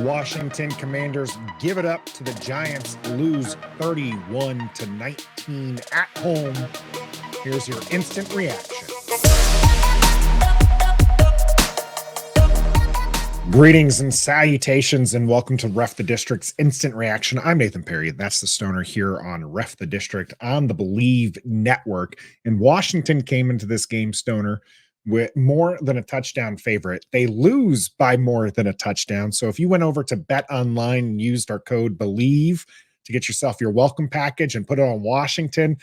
The Washington Commanders give it up to the Giants, lose 31-19 at home. Here's your instant reaction. Greetings and salutations, and welcome to Ref the District's Instant Reaction. I'm Nathan Perry. That's the Stoner here on Ref the District on the Believe Network. And Washington came into this game, Stoner, with more than a touchdown favorite. They lose by more than a touchdown. So if you went over to Bet Online and used our code BELIEVE to get yourself your welcome package and put it on Washington,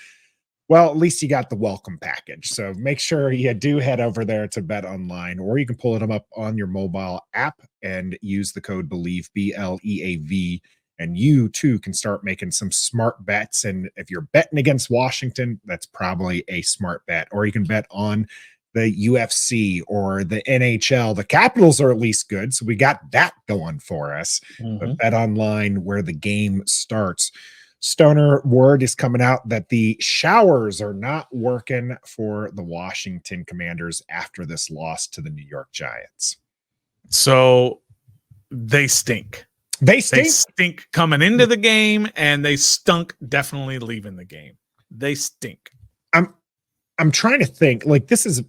well, at least you got the welcome package. So make sure you do head over there to Bet Online, or you can pull them up on your mobile app and use the code BELIEVE, BLEAV, and you too can start making some smart bets. And if you're betting against Washington, that's probably a smart bet. Or you can bet on the UFC or the NHL. The Capitals are at least good, so we got that going for us. But Bet Online, where the game starts. Stoner, word is coming out that the showers are not working for the Washington Commanders after this loss to the New York Giants. So they stink. They stink. They stink coming into the game, and they stunk definitely leaving the game. They stink. I'm trying to think, like, this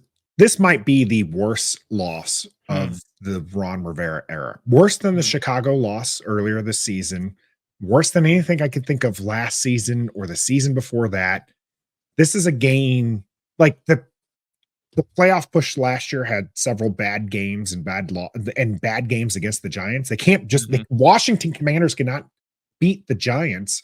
might be the worst loss of the Ron Rivera era. Worse than the Chicago loss earlier this season. Worse than anything I could think of last season or the season before that. This is a game like the playoff push last year had several bad games and bad games against the Giants. They can't just the Washington Commanders cannot beat the Giants.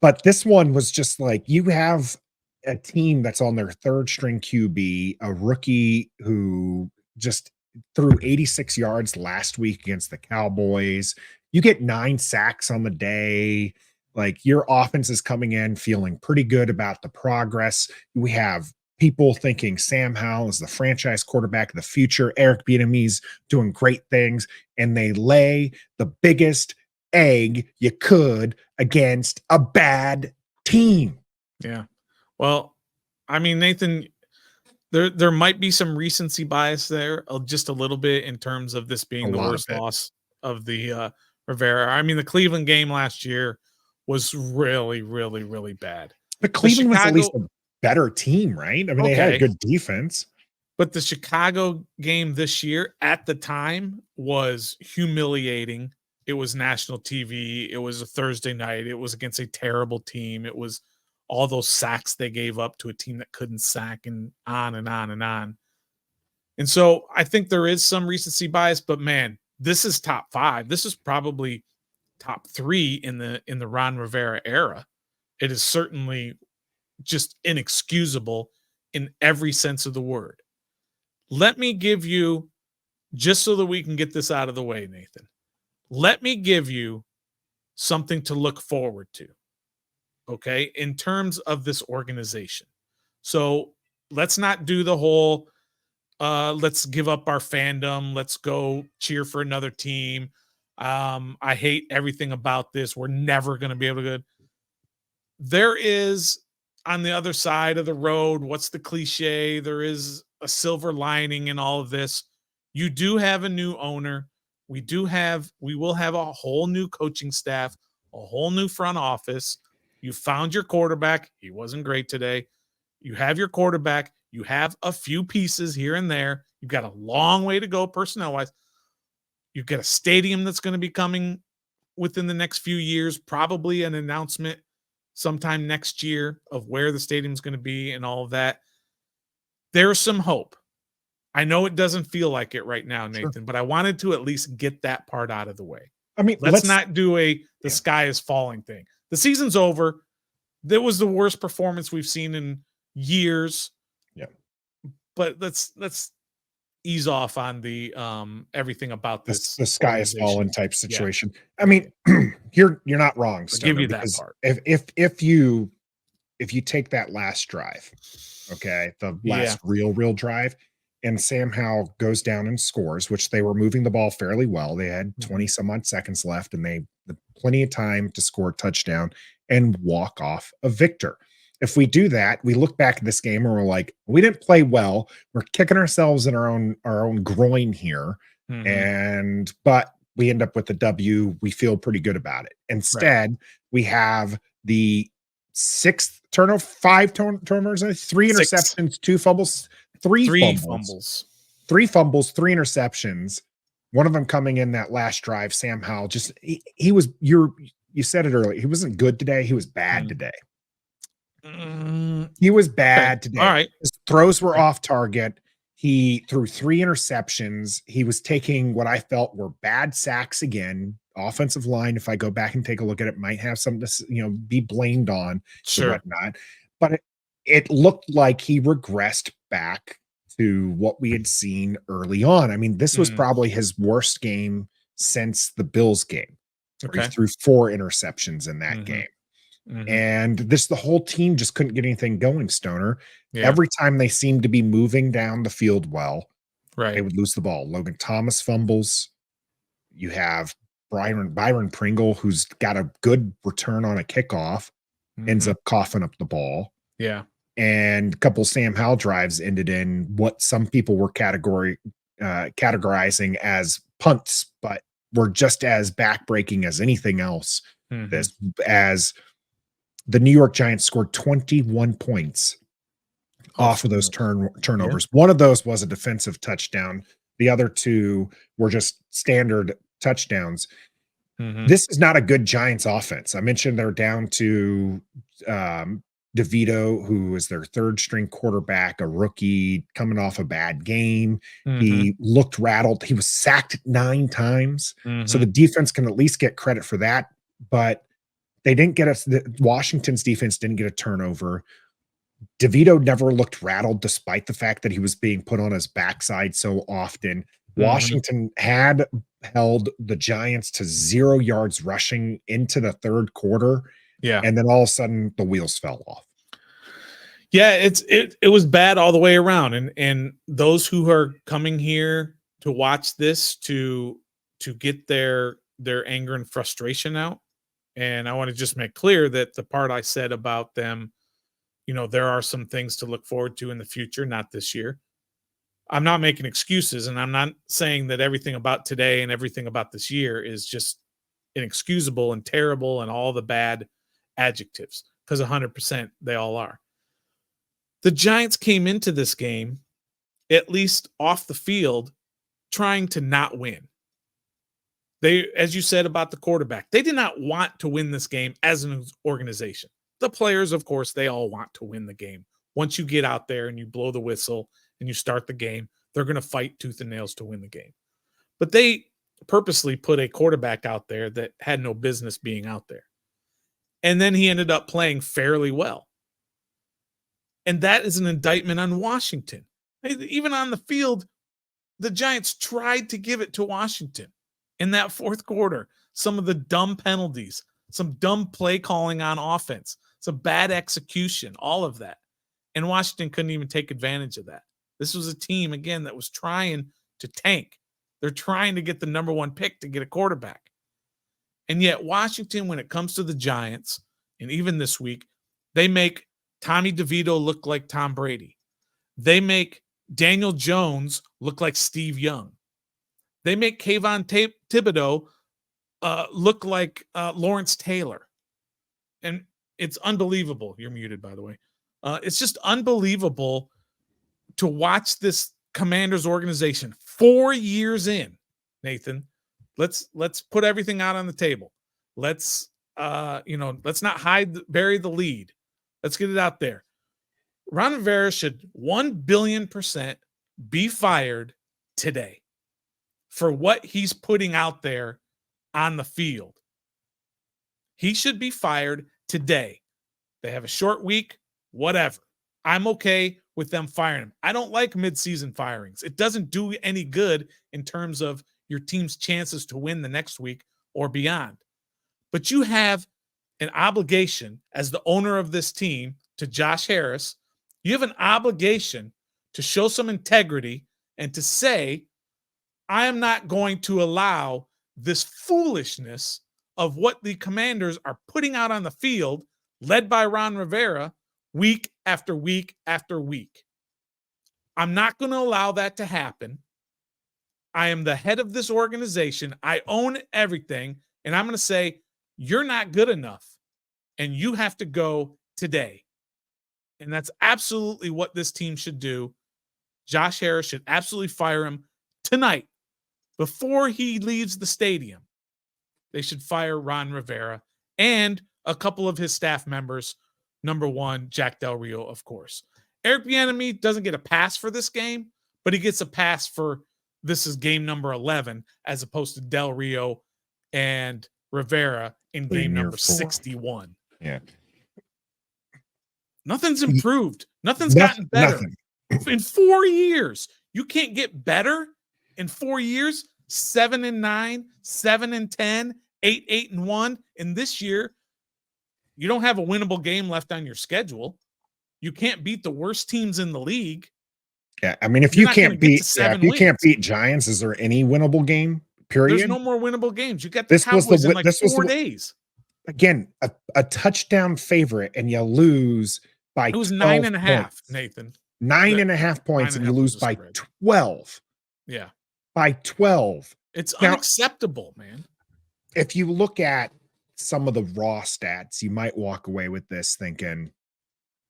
But this one was just like, you have a team that's on their third string QB, a rookie who just threw 86 yards last week against the Cowboys. You get 9 sacks on the day. Like, your offense is coming in feeling pretty good about the progress. We have people thinking Sam Howell is the franchise quarterback of the future. Eric Bieniemy's doing great things, and they lay the biggest egg you could against a bad team. Yeah. Well, I mean, Nathan, there might be some recency bias there, just a little bit, in terms of this being the worst loss of the Rivera. I mean, the Cleveland game last year was really, really, really bad. But Cleveland was at least a better team, right? I mean, they had a good defense. But the Chicago game this year at the time was humiliating. It was national TV. It was a Thursday night. It was against a terrible team. It was all those sacks they gave up to a team that couldn't sack, and on and on and on. And so I think there is some recency bias, but man, this is top 5. This is probably top 3 in the Ron Rivera era. It is certainly just inexcusable in every sense of the word. Let me give you, just so that we can get this out of the way, Nathan, let me give you something to look forward to. Okay, in terms of this organization. So let's not do the whole let's give up our fandom, let's go cheer for another team. I hate everything about this. We're never going to be able to go. There is, on the other side of the road, what's the cliche? There is a silver lining in all of this. You do have a new owner. We will have a whole new coaching staff, a whole new front office. You found your quarterback. He wasn't great today. You have your quarterback. You have a few pieces here and there. You've got a long way to go personnel-wise. You've got a stadium that's going to be coming within the next few years, probably an announcement sometime next year of where the stadium's going to be and all of that. There's some hope. I know it doesn't feel like it right now, Nathan, but I wanted to at least get that part out of the way. I mean, let's not do the sky is falling thing. The season's over. That was the worst performance we've seen in years. Yeah. But let's ease off on the everything about this. The sky is falling type situation. Yeah. I mean, you're not wrong. Stoner, I'll give you that part. If you take that last drive, okay, the last real drive, and Sam Howell goes down and scores, which they were moving the ball fairly well. They had 20 some odd seconds left, and they had plenty of time to score a touchdown and walk off a victor. If we do that, we look back at this game and we're like, we didn't play well. We're kicking ourselves in our own groin here. But we end up with the W. We feel pretty good about it. Right. Instead, we have the sixth turnover, five turnovers, three 6. interceptions, two fumbles, three 3 fumbles, fumbles. three fumbles, three interceptions. One of them coming in that last drive. Sam Howell he was you said it earlier. He wasn't good today. He was bad today. He was bad Okay. today. All right. His throws were off target. He threw three interceptions. He was taking what I felt were bad sacks again. Offensive line, if I go back and take a look at it, might have something to be blamed on or Sure. whatnot. But it looked like he regressed back to what we had seen early on. I mean, this was probably his worst game since the Bills game. Where he threw 4 interceptions in that game. And the whole team just couldn't get anything going, Stoner. Yeah. Every time they seemed to be moving down the field well, they Right. would lose the ball. Logan Thomas fumbles. You have Byron Pringle, who's got a good return on a kickoff, ends up coughing up the ball. Yeah. And a couple Sam Howell drives ended in what some people were categorizing as punts, but were just as backbreaking as anything else. As the New York Giants scored 21 points off of those turnovers. One of those was a defensive touchdown. The other 2 were just standard touchdowns. This is not a good Giants offense. I mentioned they're down to Devito, who is their third string quarterback, a rookie coming off a bad game. He looked rattled. He was sacked 9 times. So the defense can at least get credit for that. But they didn't get Washington's defense didn't get a turnover. Devito never looked rattled, despite the fact that he was being put on his backside so often. Washington had held the Giants to 0 yards rushing into the third quarter. Yeah. And then all of a sudden the wheels fell off. Yeah, it was bad all the way around. And those who are coming here to watch this to get their anger and frustration out. And I want to just make clear that the part I said about them, there are some things to look forward to in the future, not this year. I'm not making excuses, and I'm not saying that everything about today and everything about this year is just inexcusable and terrible and all the bad adjectives, because 100% they all are. The Giants came into this game, at least off the field, trying to not win. They, as you said about the quarterback, they did not want to win this game as an organization. The players, of course, they all want to win the game. Once you get out there and you blow the whistle and you start the game, they're going to fight tooth and nails to win the game. But they purposely put a quarterback out there that had no business being out there. And then he ended up playing fairly well. And that is an indictment on Washington. Even on the field, the Giants tried to give it to Washington. In that fourth quarter, some of the dumb penalties, some dumb play calling on offense, some bad execution, all of that. And Washington couldn't even take advantage of that. This was a team, again, that was trying to tank. They're trying to get the number 1 pick to get a quarterback. And yet Washington, when it comes to the Giants, and even this week, they make Tommy DeVito look like Tom Brady. They make Daniel Jones look like Steve Young. They make Kayvon Thibodeau look like Lawrence Taylor. And it's unbelievable. You're muted, by the way. It's just unbelievable to watch this Commanders organization 4 years in, Nathan. Let's put everything out on the table. Let's not bury the lead. Let's get it out there. Ron Rivera should 1,000,000,000% be fired today for what he's putting out there on the field. He should be fired today. They have a short week, whatever. I'm okay with them firing him. I don't like midseason firings. It doesn't do any good in terms of your team's chances to win the next week or beyond. But you have an obligation as the owner of this team to Josh Harris. You have an obligation to show some integrity and to say, I am not going to allow this foolishness of what the Commanders are putting out on the field, led by Ron Rivera, week after week after week. I'm not going to allow that to happen. I am the head of this organization. I own everything. And I'm going to say, you're not good enough. And you have to go today. And that's absolutely what this team should do. Josh Harris should absolutely fire him tonight before he leaves the stadium. They should fire Ron Rivera and a couple of his staff members. Number one, Jack Del Rio, of course. Eric Bieniemy doesn't get a pass for this game, but he gets a pass for this is game number 11 as opposed to Del Rio and Rivera in game number 61. Yeah. Nothing's improved. Nothing's gotten better. In 4 years. You can't get better in 4 years. 7-9, 7-10, 8-1. And this year, you don't have a winnable game left on your schedule. You can't beat the worst teams in the league. Yeah, I mean, if you can't beat Giants, is there any winnable game? Period. There's no more winnable games. You got the Cowboys in like 4 days. Again, a touchdown favorite, and you lose by. It was 9.5, Nathan. 9.5 points, and you lose by 12. Yeah, by 12. It's unacceptable, man. If you look at some of the raw stats, you might walk away with this thinking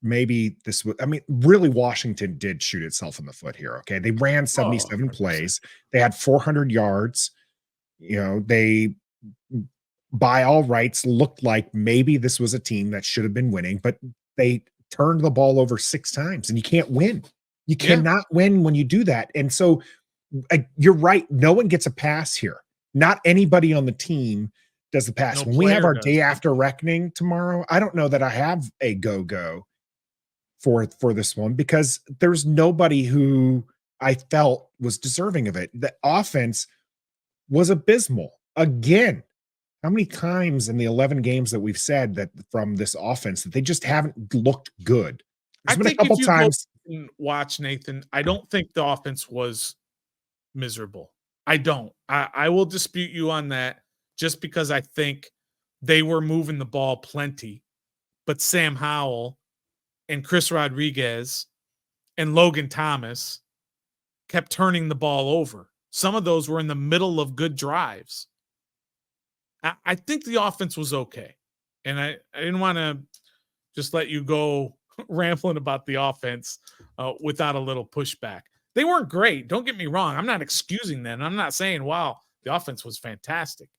maybe this would. I mean, really, Washington did shoot itself in the foot here. Okay, they ran 77 plays. They had 400 yards. You know, they, by all rights, looked like maybe this was a team that should have been winning, but they turned the ball over 6 times, and you can't win. You cannot win when you do that. And so you're right. No one gets a pass here. Not anybody on the team does the pass. When we have our day after reckoning tomorrow, I don't know that I have a go for this one, because there's nobody who I felt was deserving of it. The offense was abysmal. Again, how many times in the 11 games that we've said that from this offense that they just haven't looked good? There's been a couple times. Watch, Nathan, I don't think the offense was miserable. I don't. I will dispute you on that, just because I think they were moving the ball plenty. But Sam Howell and Chris Rodriguez and Logan Thomas kept turning the ball over. Some of those were in the middle of good drives. I think the offense was okay. And I didn't want to just let you go rambling about the offense without a little pushback. They weren't great. Don't get me wrong. I'm not excusing them. I'm not saying, wow, the offense was fantastic.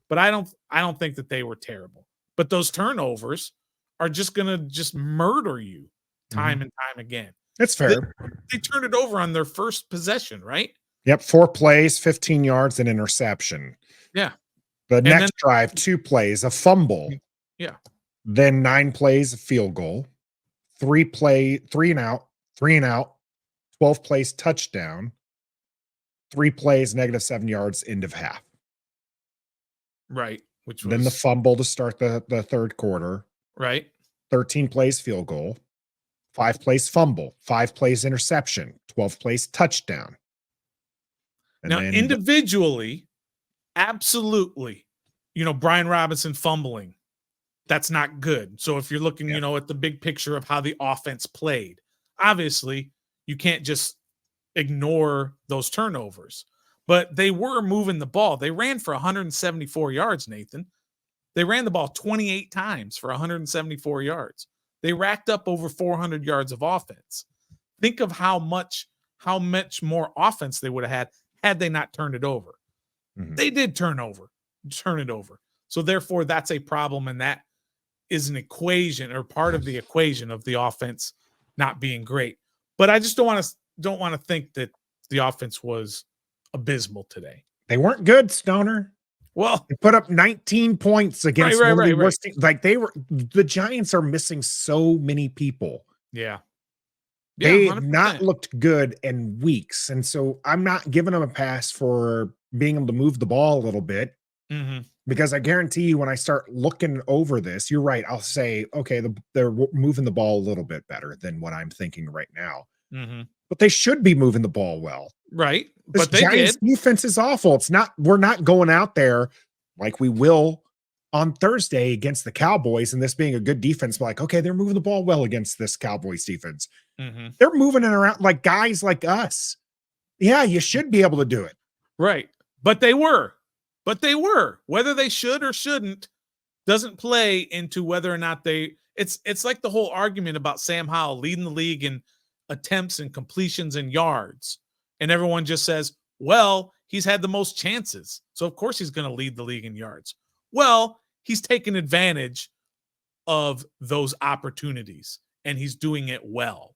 But I don't think that they were terrible. But those turnovers are just going to just murder you time and time again. That's fair. They turned it over on their first possession, right? Yep. 4 plays, 15 yards, and interception. Yeah. The next drive, 2 plays, a fumble. Yeah. Then 9 plays, a field goal. 3 and out, 12 plays, touchdown. 3 plays, -7 yards, end of half. Right. Which was then the fumble to start the third quarter. Right. 13 plays, field goal. 5 plays, fumble. 5 plays, interception. 12 plays, touchdown. And now, individually, absolutely, Brian Robinson fumbling, that's not good. So if you're looking, at the big picture of how the offense played, obviously you can't just ignore those turnovers. But they were moving the ball. They ran for 174 yards, Nathan. They ran the ball 28 times for 174 yards. They racked up over 400 yards of offense. Think of how much more offense they would have had they not turned it over. Mm-hmm. They did turn it over. So therefore, that's a problem, and that is an equation or part of the equation of the offense not being great. But I just don't want to think that the offense was abysmal today. They weren't good, Stoner. Well, they put up 19 points against one of the worst teams. Like the Giants are missing so many people. Yeah. They have not looked good in weeks. And so I'm not giving them a pass for being able to move the ball a little bit. Mm-hmm. Because I guarantee you, when I start looking over this, you're right. I'll say, okay, they're moving the ball a little bit better than what I'm thinking right now. Mm-hmm. But they should be moving the ball well. Right. This Giants defense is awful. We're not going out there like we will on Thursday against the Cowboys, and this being a good defense, like, okay, they're moving the ball well against this Cowboys defense. Mm-hmm. They're moving it around like guys like us. Yeah, you should be able to do it. Right. But they were. Whether they should or shouldn't doesn't play into whether or not it's like the whole argument about Sam Howell leading the league in attempts and completions and yards. And everyone just says, well, he's had the most chances. So of course he's going to lead the league in yards. Well, he's taken advantage of those opportunities and he's doing it well.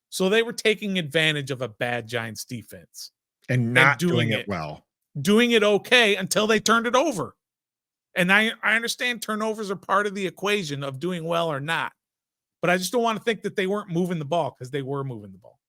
So they were taking advantage of a bad Giants defense and not doing it well. Doing it okay until they turned it over. And I understand turnovers are part of the equation of doing well or not. But I just don't want to think that they weren't moving the ball, because they were moving the ball.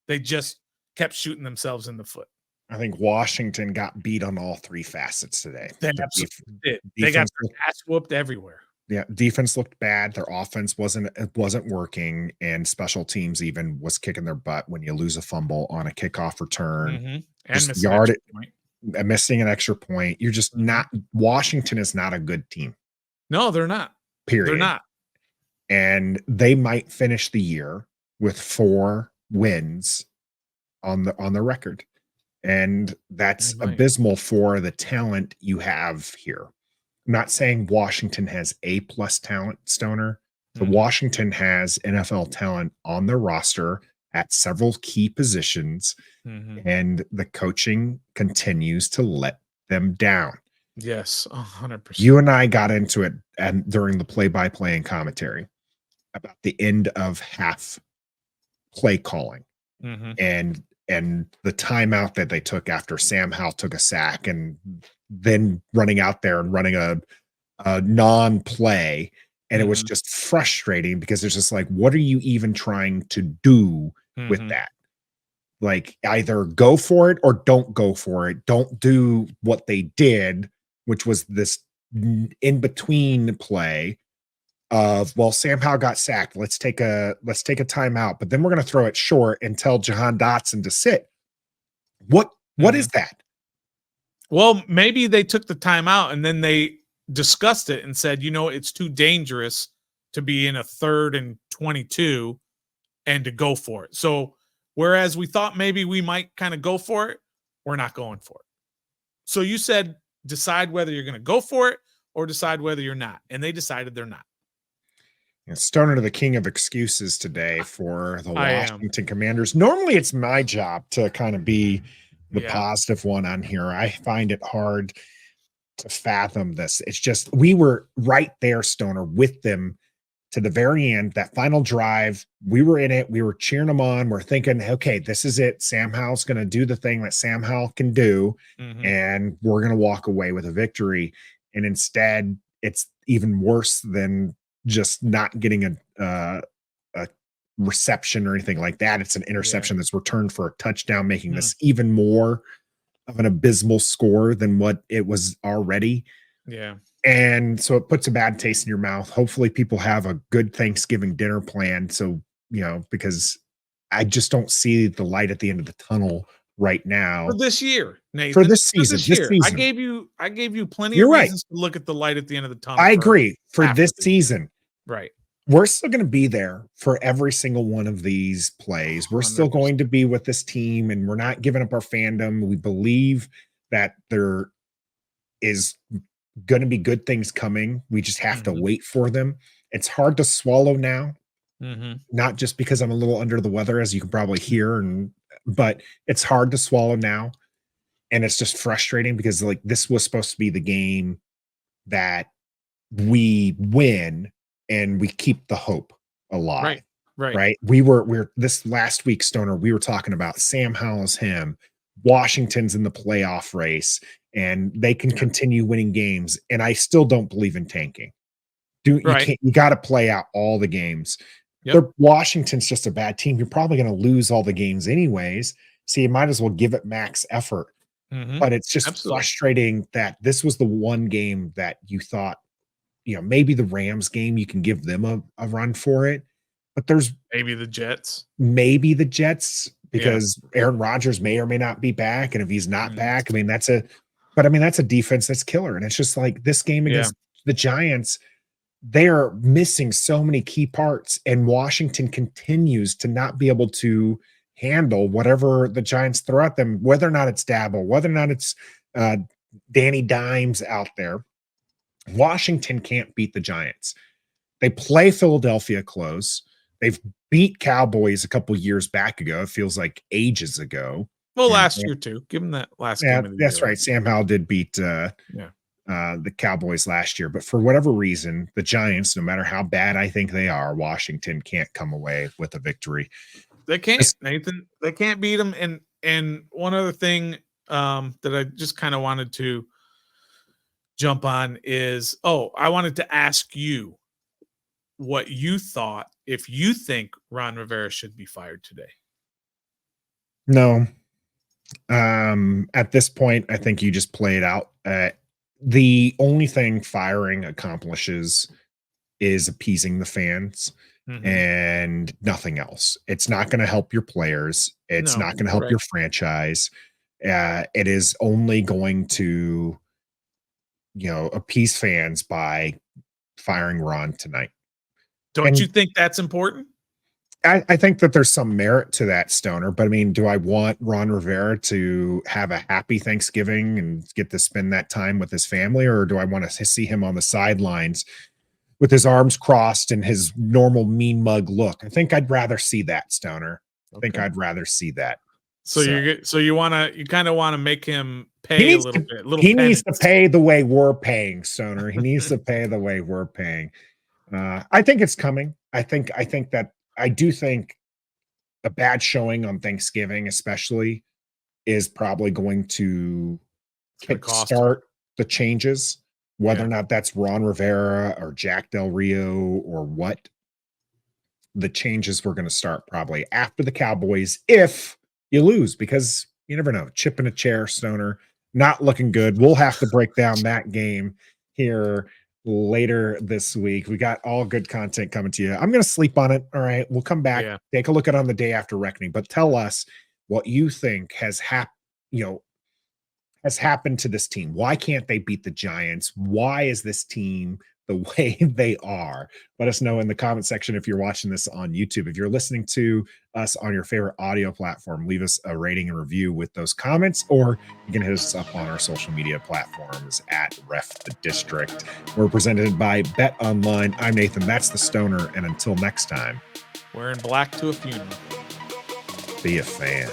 They just kept shooting themselves in the foot. I think Washington got beat on all three facets today. They absolutely did. They got their ass whooped everywhere. Yeah, defense looked bad. Their offense wasn't working, and special teams even was kicking their butt when you lose a fumble on a kickoff return. And missing an extra point. You're just not. Washington is not a good team. No, they're not. Period. They're not. And they might finish the year with 4 wins on the record, and that's abysmal for the talent you have here. I'm not saying Washington has A+ talent, Stoner, but Washington has NFL talent on their roster at several key positions, and the coaching continues to let them down. Yes, 100%. You and I got into it and during the play-by-play and commentary about the end of half play calling and the timeout that they took after Sam Howell took a sack, and then running out there and running a non-play. And it was just frustrating because it's just like, what are you even trying to do with that? Like, either go for it or don't go for it. Don't do what they did, which was this in between play of, well, Sam Howell got sacked. Let's take a timeout, but then we're going to throw it short and tell Jahan Dotson to sit. What is that? Well, maybe they took the timeout and then they discussed it and said, it's too dangerous to be in a 3rd and 22 and to go for it. So whereas we thought maybe we might kind of go for it, we're not going for it. So you said, decide whether you're going to go for it or decide whether you're not. And they decided they're not. Stoner to the king of excuses today for the Washington Commanders. Normally it's my job to kind of be the positive one on here. I find it hard to fathom this. It's just, we were right there, Stoner, with them to the very end. That final drive, we were in it. We were cheering them on. We're thinking, okay, this is it. Sam Howell's going to do the thing that Sam Howell can do, and we're going to walk away with a victory. And instead, it's even worse than just not getting a reception or anything like that. It's an interception that's returned for a touchdown, making this even more of an abysmal score than what it was already. Yeah. And so it puts a bad taste in your mouth. Hopefully people have a good Thanksgiving dinner planned. So, because I just don't see the light at the end of the tunnel right now. For this year, Nathan. For this season. I gave you plenty of reasons to look at the light at the end of the tunnel. I agree. For this season. Right. We're still going to be there for every single one of these plays. We're 100%. Still going to be with this team, and we're not giving up our fandom. We believe that there is going to be good things coming. We just have to wait for them. It's hard to swallow now, not just because I'm a little under the weather, as you can probably hear, but it's hard to swallow now. And it's just frustrating because, like, this was supposed to be the game that we win and we keep the hope alive. Right. We're this last week, Stoner, we were talking about Sam Howell's him, Washington's in the playoff race, and they can continue winning games. And I still don't believe in tanking. You got to play out all the games. Washington's just a bad team. You're probably going to lose all the games anyways. So you might as well give it max effort. But it's just frustrating that this was the one game that you thought, maybe the Rams game, you can give them a run for it. But there's maybe the Jets, because Aaron Rodgers may or may not be back. And if he's not back, that's a defense that's killer. And it's just like this game against the Giants, they are missing so many key parts, and Washington continues to not be able to handle whatever the Giants throw at them, whether or not it's Dabble, whether or not it's Danny Dimes out there. Washington can't beat the Giants. They play Philadelphia close. They've beat Cowboys a couple years back ago. It feels like ages ago. Well, last year too. Give them that last game of the that's year. right. Sam Howell did beat the Cowboys last year, but for whatever reason, the Giants, no matter how bad I think they are, Washington can't come away with a victory. They can't, Nathan. They can't beat them. And one other thing that I just kind of wanted to jump on is, I wanted to ask you what you thought, if you think Ron Rivera should be fired today. No. At this point, I think you just play it out. The only thing firing accomplishes is appeasing the fans and nothing else. It's not going to help your players. It's not going to help your franchise. It is only going to, appease fans by firing Ron tonight. Don't you think that's important? I think that there's some merit to that, Stoner, but I mean, do I want Ron Rivera to have a happy Thanksgiving and get to spend that time with his family, or do I want to see him on the sidelines with his arms crossed and his normal mean mug look? I think I'd rather see that, Stoner. I think I'd rather see that. So you kind of want to make him pay a little bit. He needs to pay the way we're paying, Stoner. He needs to pay the way we're paying. I think it's coming. I do think a bad showing on Thanksgiving, especially, is probably going to kickstart the changes, whether or not that's Ron Rivera or Jack Del Rio or what. The changes were going to start probably after the Cowboys if you lose, because you never know. Chip in a chair, Stoner, not looking good. We'll have to break down that game here later this week. We got all good content coming to you. I'm going to sleep on it. All right. We'll come back, take a look at it on the day after reckoning, but tell us what you think has happened to this team. Why can't they beat the Giants? Why is this team the way they are? Let us know in the comment section if you're watching this on YouTube. If you're listening to us on your favorite audio platform, leave us a rating and review with those comments, or you can hit us up on our social media platforms at Ref the District. We're presented by Bet Online. I'm Nathan, that's the Stoner, and until next time, wearing black to a funeral. Be a fan.